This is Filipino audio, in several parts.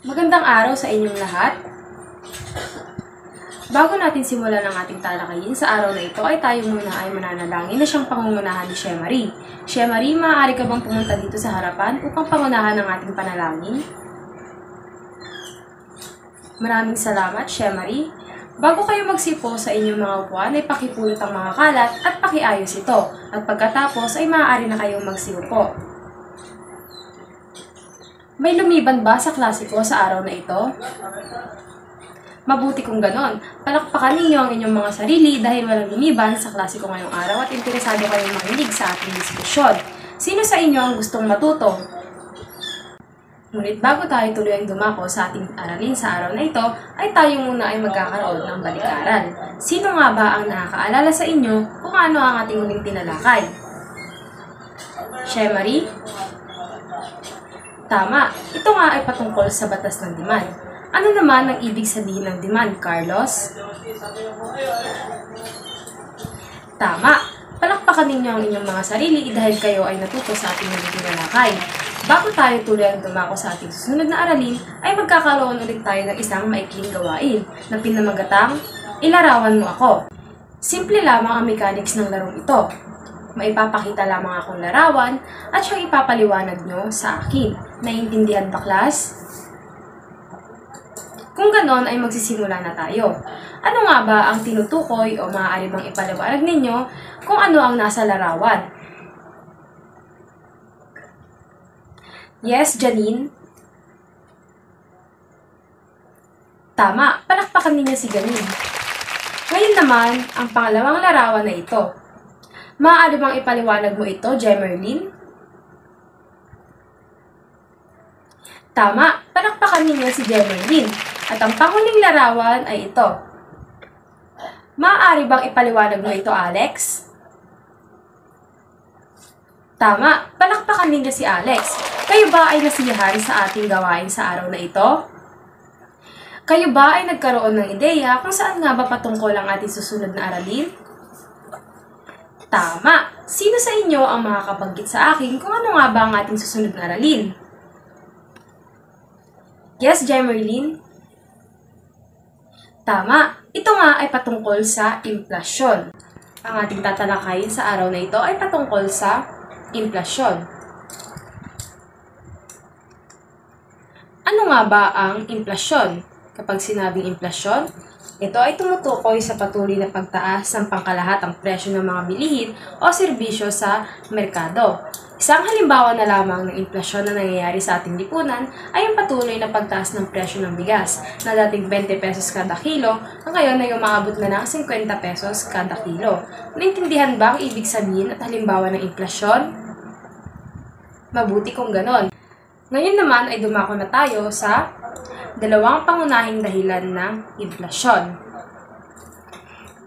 Magandang araw sa inyong lahat. Bago natin simulan ang ating talakayin sa araw na ito ay tayo muna ay mananalangin na siyang pangungunahan ni Shea Marie. Shea Marie, maaari ka bang pumunta dito sa harapan upang pangunahan ang ating panalangin? Maraming salamat, Shea Marie. Bago kayo magsipo sa inyong mga upuan ay pakipulot ang mga kalat at pakiayos ito. At pagkatapos ay maaari na kayong magsiupo. May lumiban ba sa klase ko sa araw na ito? Mabuti kung ganon. Palakpakan ninyo ang inyong mga sarili dahil walang lumiban sa klase ko ngayong araw at interesado kayong makinig sa ating diskusyon. Sino sa inyo ang gustong matuto? Ngunit bago tayo tuluyang dumako sa ating aralin sa araw na ito, ay tayo muna ay magkakaroon ng balikaran. Sino nga ba ang nakakaalala sa inyo kung ano ang ating huling tinalakay? Shea Marie? Tama, ito nga ay patungkol sa batas ng demand. Ano naman ang ibig sabihin ng demand, Carlos? Tama, palakpakan ninyo ang inyong mga sarili dahil kayo ay natuto sa ating huling tinalakay. Bago tayo tuluyang dumako sa ating susunod na aralin, ay magkakaroon ulit tayo ng isang maikling gawain na pinamagatang ilarawan mo ako. Simple lamang ang mechanics ng larong ito. Maipapakita lamang akong larawan at siyang ipapaliwanag nyo sa akin. Naiintindihan ba, class? Kung ganon ay magsisimula na tayo. Ano nga ba ang tinutukoy o maaari bang ipaliwanag ninyo kung ano ang nasa larawan? Yes, Janine? Tama, palakpakan ninyo si Janine. Ngayon naman, ang pangalawang larawan na ito. Maaari bang ipaliwanag mo ito, Jemerlyn? Tama, palakpakan ninyo si Jemerlyn. At ang panghuling larawan ay ito. Maaari bang ipaliwanag mo ito, Alex? Tama, palakpakan ninyo si Alex. Kayo ba ay nasiyahan sa ating gawain sa araw na ito? Kayo ba ay nagkaroon ng ideya kung saan nga ba patungkol ang ating susunod na aralin? Tama! Sino sa inyo ang makakabanggit sa akin kung ano nga ba ang ating susunod na aralin? Yes, Jemerlyn? Tama! Ito nga ay patungkol sa inflasyon. Ang ating tatalakayin sa araw na ito ay patungkol sa inflasyon. Ano nga ba ang inflasyon? Kapag sinabing inflasyon, ito ay tumutukoy sa patuloy na pagtaas ng pangkalahatang presyo ng mga bilihin o serbisyo sa merkado. Isang halimbawa na lamang ng inflasyon na nangyayari sa ating lipunan ay ang patuloy na pagtaas ng presyo ng bigas na dating 20 pesos kada kilo, ang ngayon ay umaabot na ng 50 pesos kada kilo. Naintindihan ba ang ibig sabihin at halimbawa ng inflasyon? Mabuti kung ganon. Ngayon naman ay dumako na tayo sa dalawang pangunahing dahilan ng inflasyon.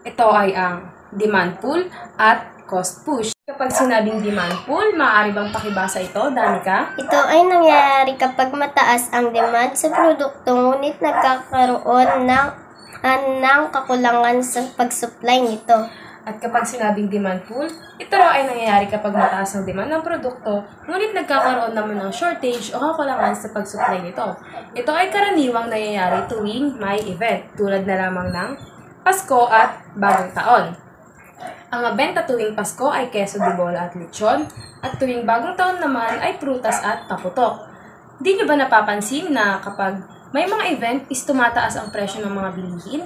Ito ay ang demand pull at cost push. Kapag sinabing demand pull, maaari bang pakibasa ito, Danica? Ito ay nangyayari kapag mataas ang demand sa produkto ngunit nagkakaroon ng kakulangan sa pag-supply nito. At kapag sinabing demand pull, ito raw ay nangyayari kapag mataas ang demand ng produkto, ngunit nagkakaroon naman ng shortage o kakulangan sa pag-supply nito. Ito ay karaniwang nangyayari tuwing may event, tulad na lamang ng Pasko at Bagong Taon. Ang mabenta tuwing Pasko ay keso de bola at lechon, at tuwing Bagong Taon naman ay prutas at paputok. Di nyo ba napapansin na kapag may mga event is tumataas ang presyo ng mga bilihin?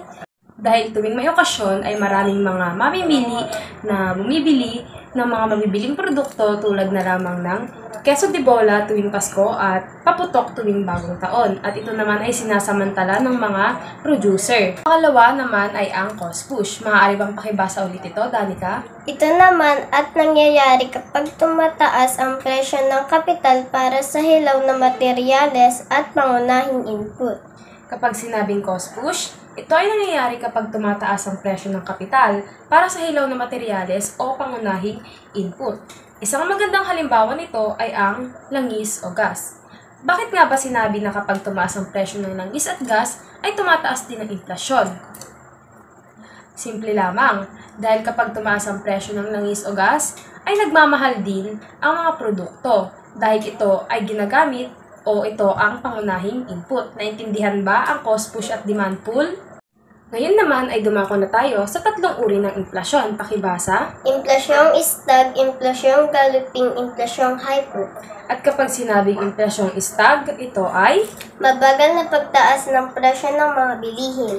Dahil tuwing may okasyon ay maraming mga mamimili na bumibili ng mga mabibiling produkto tulad na lamang ng keso de bola tuwing Pasko at paputok tuwing Bagong Taon. At ito naman ay sinasamantala ng mga producer. Pangalawa naman ay ang cost push. Maaari bang pakibasa ulit ito, Danica? Ito naman at nangyayari kapag tumataas ang presyo ng kapital para sa hilaw na materyales at pangunahing input. Kapag sinabing cost push, ito ay nangyayari kapag tumataas ang presyo ng kapital para sa hilaw na materyales o pangunahing input. Isang magandang halimbawa nito ay ang langis o gas. Bakit nga ba sinabi na kapag tumaas ang presyo ng langis at gas ay tumataas din ang inflasyon? Simple lamang, dahil kapag tumaas ang presyo ng langis o gas ay nagmamahal din ang mga produkto dahil ito ay ginagamit o ito ang pangunahing input. Naintindihan ba ang cost push at demand pull? Ngayon naman ay dumako na tayo sa tatlong uri ng inflasyon. Pakibasa. Inflasyong stag, inflasyong galloping, inflasyong hyper. At kapag sinabing inflasyong stag, ito ay Mabagal na pagtaas ng presyo ng mga bilihin.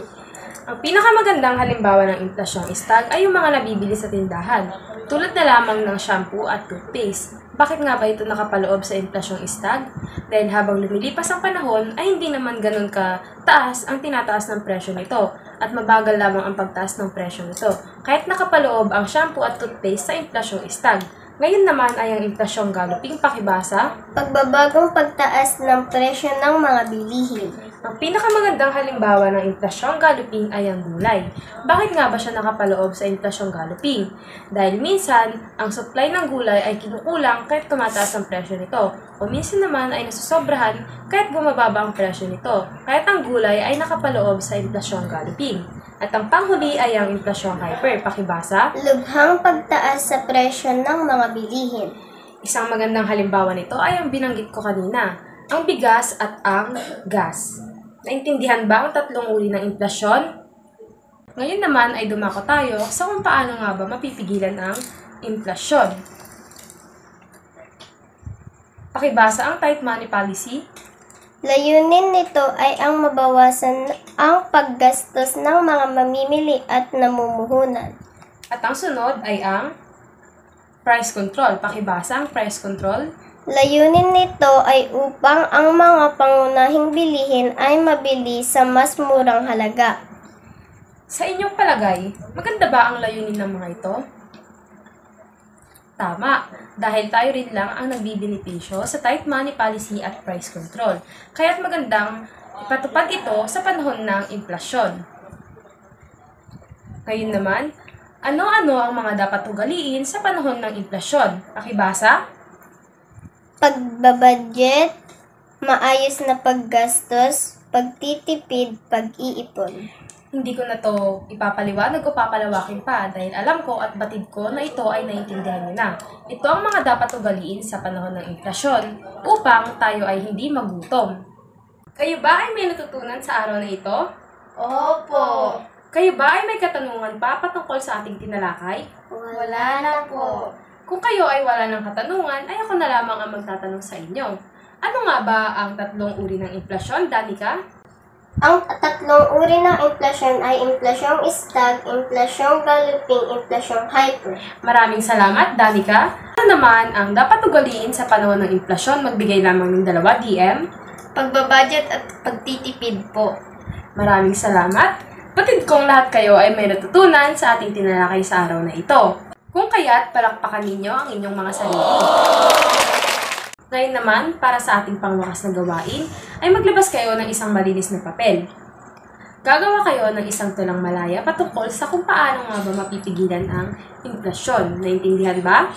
ang pinakamagandang halimbawa ng inflasyong stag ay yung mga nabibili sa tindahan, tulad na lamang ng shampoo at toothpaste. Bakit nga ba ito nakapaloob sa inflasyong stag? Dahil habang lumilipas ang panahon ay hindi naman ganun kataas ang tinataas ng presyo nito at mabagal lamang ang pagtaas ng presyo nito kahit nakapaloob ang shampoo at toothpaste sa inflasyong stag. Ngayon naman ay ang inflasyong galloping. Pakibasa. Pagbabagong pagtaas ng presyo ng mga bilihin. Ang pinakamagandang halimbawa ng inflasyong galloping ay ang gulay. Bakit nga ba siya nakapaloob sa inflasyong galloping? Dahil minsan, ang supply ng gulay ay kinukulang kahit tumataas ang presyo nito. O minsan naman ay nasusobrahan kahit bumababa ang presyo nito. Kahit ang gulay ay nakapaloob sa inflasyong galloping. At ang panghuli ay ang inflasyong hyper. Pakibasa. Lubhang pagtaas sa presyo ng mga bilihin. Isang magandang halimbawa nito ay ang binanggit ko kanina, ang bigas at ang gas. Naintindihan ba ang tatlong uri ng inflasyon? Ngayon naman ay dumako tayo sa kung paano nga ba mapipigilan ang inflasyon. Pakibasa ang tight money policy. Layunin nito ay ang mabawasan ang paggastos ng mga mamimili at namumuhunan. At ang sunod ay ang price control. Pakibasa ang price control. Layunin nito ay upang ang mga pangunahing bilihin ay mabili sa mas murang halaga. Sa inyong palagay, maganda ba ang layunin ng mga ito? Tama, dahil tayo rin lang ang nagbibenepisyo sa tight money policy at price control. Kaya't magandang ipatupad ito sa panahon ng inflasyon. Ngayon naman, ano-ano ang mga dapat ugaliin sa panahon ng inflasyon? Pakibasa. Pagbabudget, maayos na paggastos, pagtitipid, pag-iipon. Hindi ko na to ipapaliwanag o papalawakin pa dahil alam ko at batid ko na ito ay naiintindihan niyo na. Ito ang mga dapat ugaliin sa panahon ng inflasyon upang tayo ay hindi magutom. Kayo ba ay may natutunan sa araw na ito? Opo. Kayo ba ay may katanungan pa patungkol sa ating tinalakay? Wala na po. Kung kayo ay wala ng katanungan, ay ako na lamang ang magtatanong sa inyo. Ano nga ba ang tatlong uri ng inflasyon, Danica? Ang tatlong uri ng inflasyon ay inflasyong stag, inflasyong galloping, inflasyong hyper. Maraming salamat, Danica. Ano naman ang dapat ugaliin sa panahon ng inflasyon? Magbigay lamang ng 2 DM. Pagbabudget at pagtitipid po. Maraming salamat. Batid kong lahat kayo ay may natutunan sa ating tinalakay sa araw na ito. Kung kaya't palakpakan ninyo ang inyong mga sarili. Ngayon naman, para sa ating pangwakas na gawain, ay maglabas kayo ng isang malinis na papel. Gagawa kayo ng isang tulang malaya patungkol sa kung paano nga ba mapipigilan ang inflasyon. Naintindihan ba?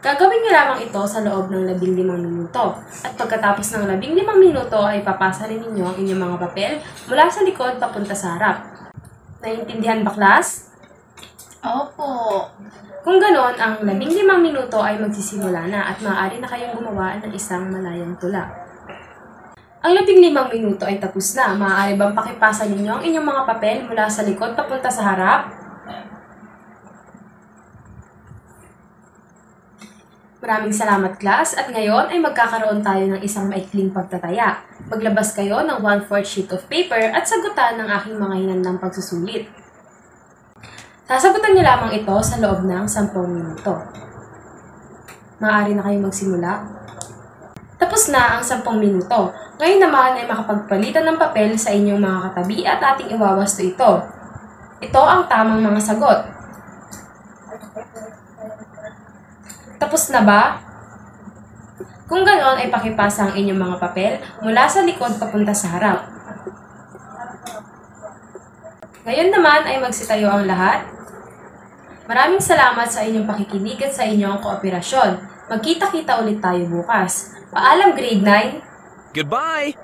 Gagawin niyo lamang ito sa loob ng 15 minuto. At pagkatapos ng 15 minuto ay papasa rin ninyo ang inyong mga papel mula sa likod papunta sa harap. Naintindihan ba, class? Opo. Kung ganon, ang 15 minuto ay magsisimula na at maaari na kayong gumawa ng isang malayang tula. Ang 15 minuto ay tapos na. Maaari bang pakipasa ninyo ang inyong mga papel mula sa likod papunta sa harap? Maraming salamat, class. At ngayon ay magkakaroon tayo ng isang maikling pagtataya. Maglabas kayo ng 1/4 sheet of paper at sagutan ng aking mga hinandang pagsusulit. Sasagutan niyo lamang ito sa loob ng 10 minuto. Maaari na kayong magsimula. Tapos na ang 10 minuto. Ngayon naman ay makapagpalitan ng papel sa inyong mga katabi at ating iwawasto ito. Ito ang tamang mga sagot. Tapos na ba? Kung ganoon ay pakipasa ang inyong mga papel mula sa likod papunta sa harap. Ngayon naman ay magsitayo ang lahat. Maraming salamat sa inyong pakikinig at sa inyong kooperasyon. Magkita-kita ulit tayo bukas. Paalam, grade 9! Goodbye!